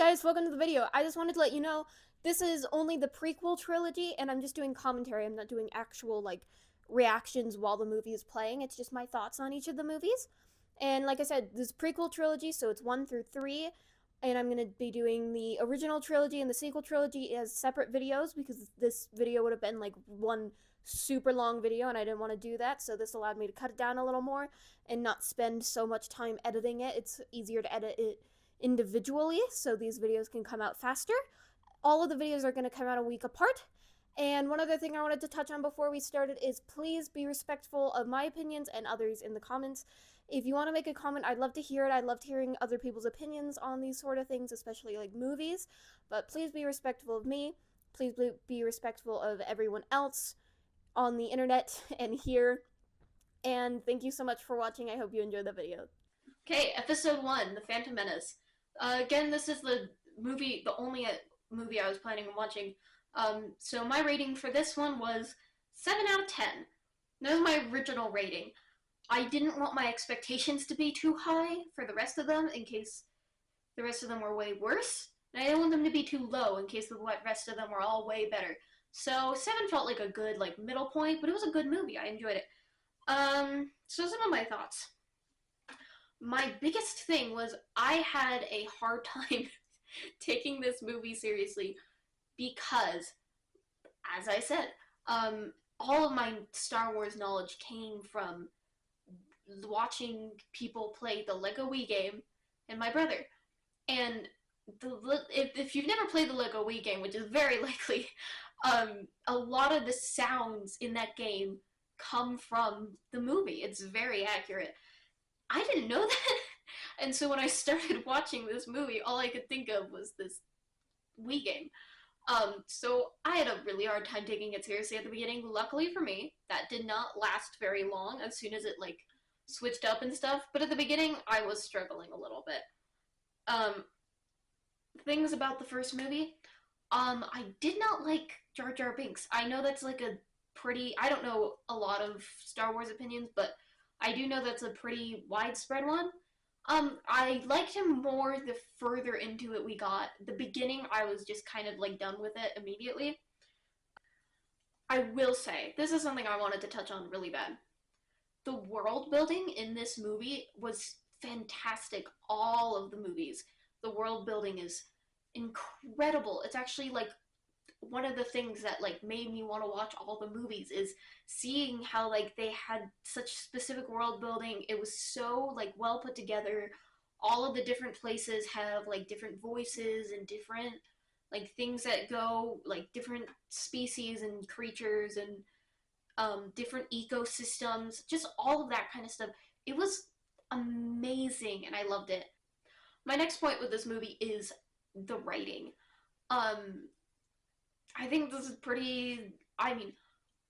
guys, welcome to the video. I just wanted to let you know this is only the prequel trilogy and I'm just doing commentary. I'm not doing actual reactions while the movie is playing. It's just my thoughts on each of the movies. And like I said, this prequel trilogy, so it's 1 through 3, and I'm going to be doing the original trilogy and the sequel trilogy as separate videos because this video would have been like one super long video and I didn't want to do that, so this allowed me to cut it down a little more and not spend so much time editing it. It's easier to edit it individually so these videos can come out faster. All of the videos are going to come out a week apart. And one other thing I wanted to touch on before we started is please be respectful of my opinions and others in the comments. If you want to make a comment, I'd love to hear it. I loved hearing other people's opinions on these sort of things, especially like movies. But please be respectful of me. Please be respectful of everyone else on the internet and here. And thank you so much for watching. I hope you enjoyed the video. Okay, episode 1, The Phantom Menace. Again, this is the only movie I was planning on watching. So my rating for this one was 7 out of 10. That was my original rating. I didn't want my expectations to be too high for the rest of them in case the rest of them were way worse. And I didn't want them to be too low in case the rest of them were all way better. So 7 felt like a good middle point, but it was a good movie. I enjoyed it. So some of my thoughts. My biggest thing was I had a hard time taking this movie seriously because, as I said, all of my Star Wars knowledge came from watching people play the Lego Wii game and my brother. And if you've never played the Lego Wii game, which is very likely, a lot of the sounds in that game come from the movie. It's very accurate. I didn't know that. And so when I started watching this movie, all I could think of was this Wii game. So I had a really hard time taking it seriously at the beginning. Luckily for me, that did not last very long as soon as it switched up and stuff. But at the beginning, I was struggling a little bit. Things about the first movie. I did not like Jar Jar Binks. I know that's I don't know a lot of Star Wars opinions, but I do know that's a pretty widespread one. I liked him more the further into it we got. The beginning, I was just kind of done with it immediately. I will say, this is something I wanted to touch on really bad. The world building in this movie was fantastic. All of the movies. The world building is incredible. It's actually one of the things that made me want to watch all the movies is seeing how they had such specific world building. It was so well put together. All of the different places have different voices and different things that go different species and creatures and different ecosystems, just all of that kind of stuff. It was amazing and I loved it. My next point with this movie is the writing. I think this is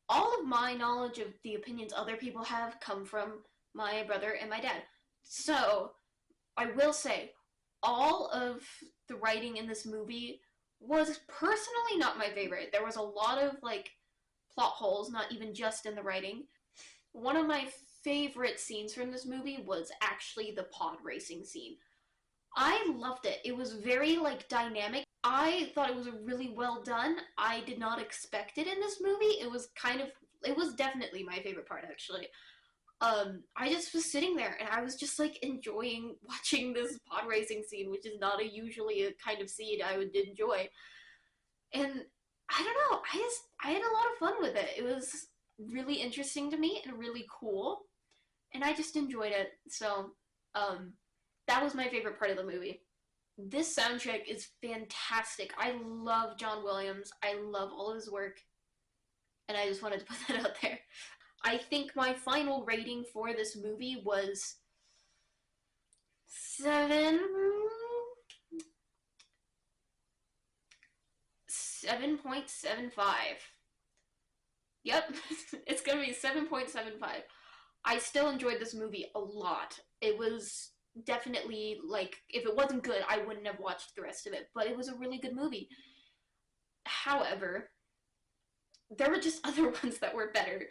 all of my knowledge of the opinions other people have come from my brother and my dad. So, I will say, all of the writing in this movie was personally not my favorite. There was a lot of, plot holes, not even just in the writing. One of my favorite scenes from this movie was actually the pod racing scene. I loved it. It was very, dynamic. I thought it was really well done. I did not expect it in this movie. It was definitely my favorite part, actually. I just was sitting there, and I was just, enjoying watching this pod racing scene, which is not usually a kind of scene I would enjoy. And, I don't know, I had a lot of fun with it. It was really interesting to me and really cool, and I just enjoyed it. So, that was my favorite part of the movie. This soundtrack is fantastic. I love John Williams. I love all of his work. And I just wanted to put that out there. I think my final rating for this movie was 7.75. Yep, it's gonna be 7.75. I still enjoyed this movie a lot. It was definitely, if it wasn't good, I wouldn't have watched the rest of it, but it was a really good movie. However, there were just other ones that were better.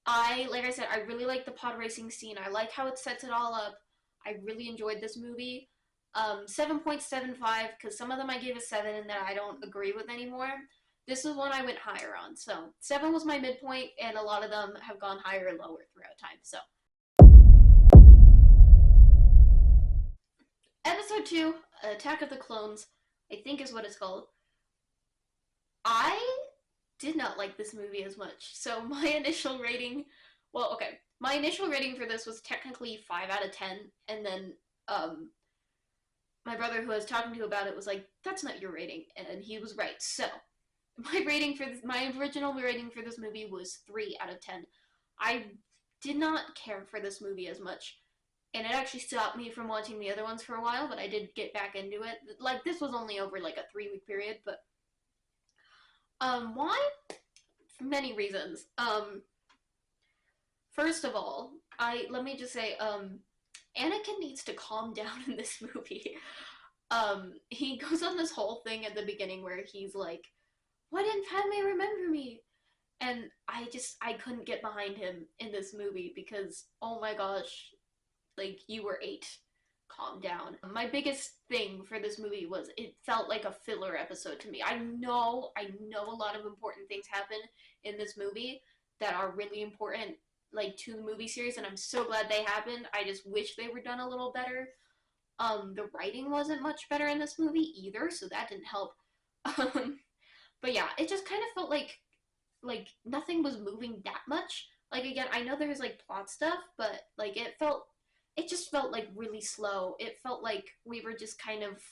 Like I said, I really like the pod racing scene. I like how it sets it all up. I really enjoyed this movie. 7.75, because some of them I gave a 7 and that I don't agree with anymore. This is one I went higher on. So 7 was my midpoint, and a lot of them have gone higher or lower throughout time. So episode 2, Attack of the Clones, I think is what it's called. I did not like this movie as much. So my initial rating, well, okay, my initial rating for this was technically 5 out of 10, and then my brother who I was talking to about it was like, "That's not your rating," and he was right. So my original rating for this movie was 3 out of 10. I did not care for this movie as much, and it actually stopped me from watching the other ones for a while. But I did get back into it. Like, this was only over like a 3-week period, but why? For many reasons. First of all, let me just say, Anakin needs to calm down in this movie. He goes on this whole thing at the beginning where he's like, "Why didn't Padme remember me?" And I couldn't get behind him in this movie because, oh my gosh, like, you were 8. Calm down. My biggest thing for this movie was it felt like a filler episode to me. I know a lot of important things happen in this movie that are really important, like, to the movie series, and I'm so glad they happened. I just wish they were done a little better. The writing wasn't much better in this movie either, so that didn't help. But yeah, it just kind of felt like nothing was moving that much. Like, again, I know there was like plot stuff, but like it just felt like really slow. It felt like we were just kind of,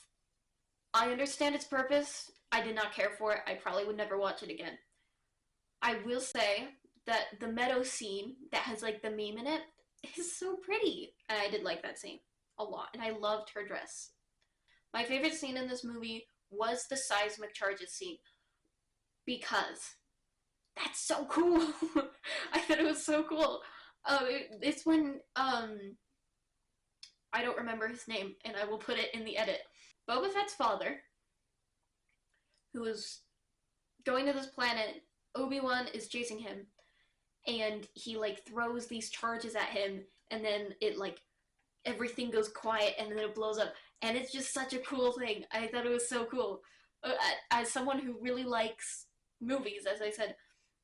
I understand its purpose. I did not care for it. I probably would never watch it again. I will say that the meadow scene that has like the meme in it is so pretty. And I did like that scene a lot. And I loved her dress. My favorite scene in this movie was the seismic charges scene because that's so cool. I thought it was so cool. It's when I don't remember his name, and I will put it in the edit. Boba Fett's father, who is going to this planet, Obi-Wan is chasing him, and he like throws these charges at him, and then it like everything goes quiet, and then it blows up, and it's just such a cool thing. I thought it was so cool. As someone who really likes movies, as I said,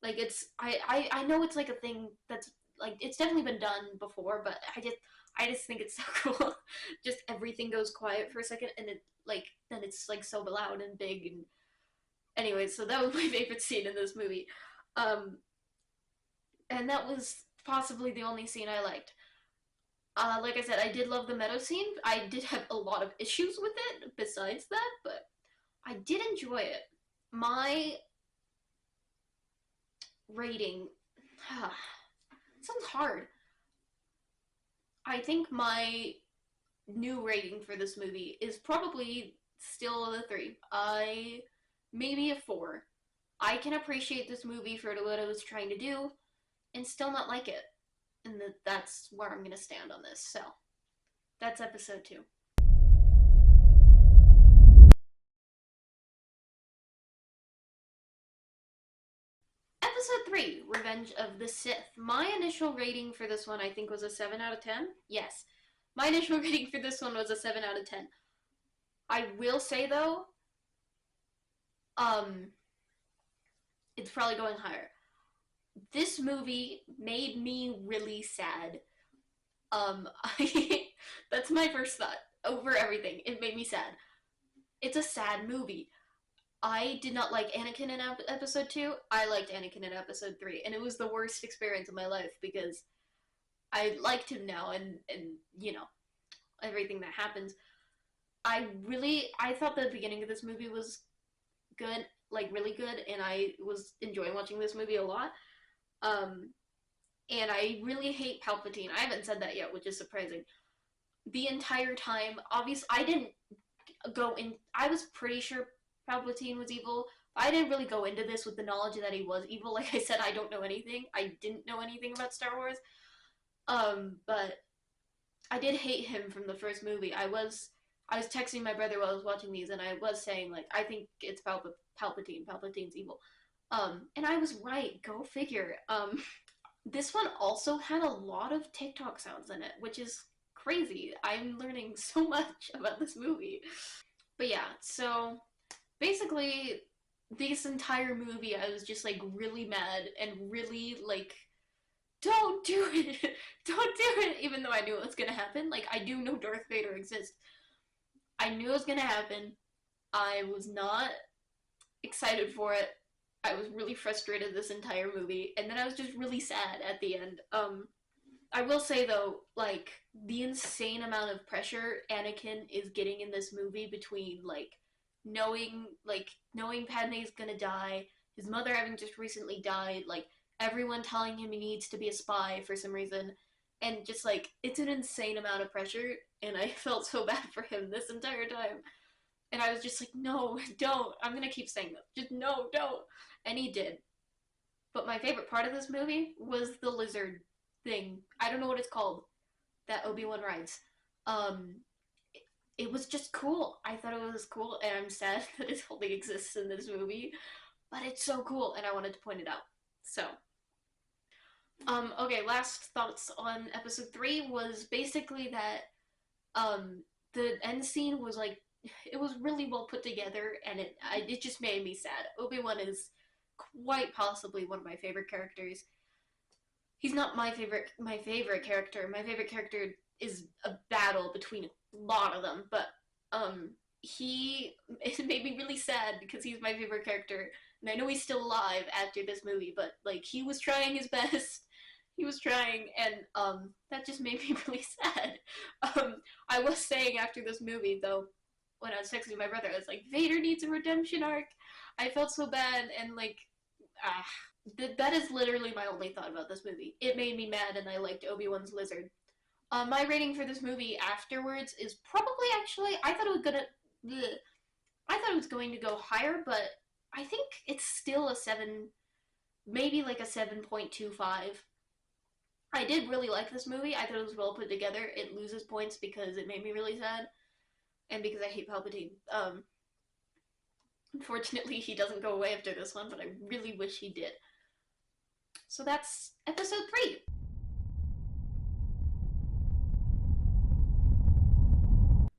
like, I know it's like a thing that's like, it's definitely been done before, but I just think it's so cool. Just everything goes quiet for a second, and it like then it's like so loud and big. And anyway, so that was my favorite scene in this movie, um, and that was possibly the only scene I liked. Like I said, I did love the meadow scene. I did have a lot of issues with it besides that, but I did enjoy it. My rating sounds hard. I think my new rating for this movie is probably still a 3. Maybe a 4. I can appreciate this movie for what it was trying to do and still not like it. And that's where I'm gonna stand on this. So that's episode 2. Episode 3, Revenge of the Sith. My initial rating for this one, I think, was a 7 out of 10. Yes. My initial rating for this one was a 7 out of 10. I will say, though, it's probably going higher. This movie made me really sad. That's my first thought. Over everything, it made me sad. It's a sad movie. I did not like Anakin in episode 2. I liked Anakin in episode 3, and it was the worst experience of my life because I liked him now, and you know, everything that happens. I thought the beginning of this movie was good, like really good, and I was enjoying watching this movie a lot. And I really hate Palpatine. I haven't said that yet, which is surprising. The entire time, obviously, I didn't go in. I was pretty sure Palpatine was evil. I didn't really go into this with the knowledge that he was evil. Like I said, I don't know anything. I didn't know anything about Star Wars. But I did hate him from the first movie. I was texting my brother while I was watching these, and I was saying, like, I think it's Palpatine. Palpatine's evil. And I was right. Go figure. This one also had a lot of TikTok sounds in it, which is crazy. I'm learning so much about this movie. But yeah, so basically, this entire movie, I was just like really mad and really like, don't do it, don't do it, even though I knew it was gonna happen. Like, I do know Darth Vader exists. I knew it was gonna happen. I was not excited for it. I was really frustrated this entire movie, and then I was just really sad at the end. I will say though, like the insane amount of pressure Anakin is getting in this movie between knowing Padme's gonna die, his mother having just recently died, like everyone telling him he needs to be a spy for some reason, and just like it's an insane amount of pressure, and I felt so bad for him this entire time. And I was just like, no, don't. I'm gonna keep saying that. Just no, don't. And he did. But my favorite part of this movie was the lizard thing. I don't know what it's called that Obi-Wan rides. Um, it was just cool. I thought it was cool, and I'm sad that it only exists in this movie. But it's so cool, and I wanted to point it out. So, okay, last thoughts on episode 3 was basically that the end scene was like it was really well put together, and it just made me sad. Obi-Wan is quite possibly one of my favorite characters. He's not my favorite character. My favorite character is a battle between a lot of them, but he it made me really sad because he's my favorite character, and I know he's still alive after this movie, but like he was trying his best. He was trying, and that just made me really sad. I was saying after this movie though, when I was texting my brother, I was like, Vader needs a redemption arc. I felt so bad, and like, ah, that is literally my only thought about this movie. It made me mad, and I liked Obi-Wan's lizard. My rating for this movie afterwards is probably actually I thought it was gonna, bleh, I thought it was going to go higher, but I think it's still a 7, maybe like a 7.25. I did really like this movie. I thought it was well put together. It loses points because it made me really sad, and because I hate Palpatine. Unfortunately, he doesn't go away after this one, but I really wish he did. So that's episode 3.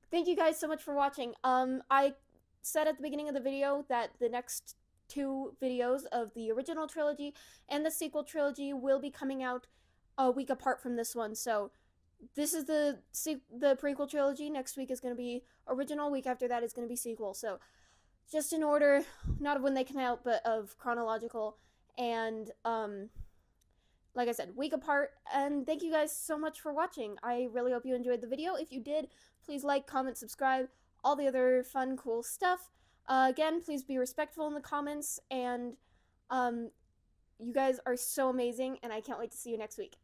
Thank you guys so much for watching. I said at the beginning of the video that the next 2 videos of the original trilogy and the sequel trilogy will be coming out a week apart from this one. So this is the prequel trilogy. Next week is going to be original. Week after that is going to be sequel. So just in order, not of when they come out, but of chronological. And like I said, week apart. And thank you guys so much for watching. I really hope you enjoyed the video. If you did, please like, comment, subscribe, all the other fun, cool stuff. Again, please be respectful in the comments. And you guys are so amazing, and I can't wait to see you next week.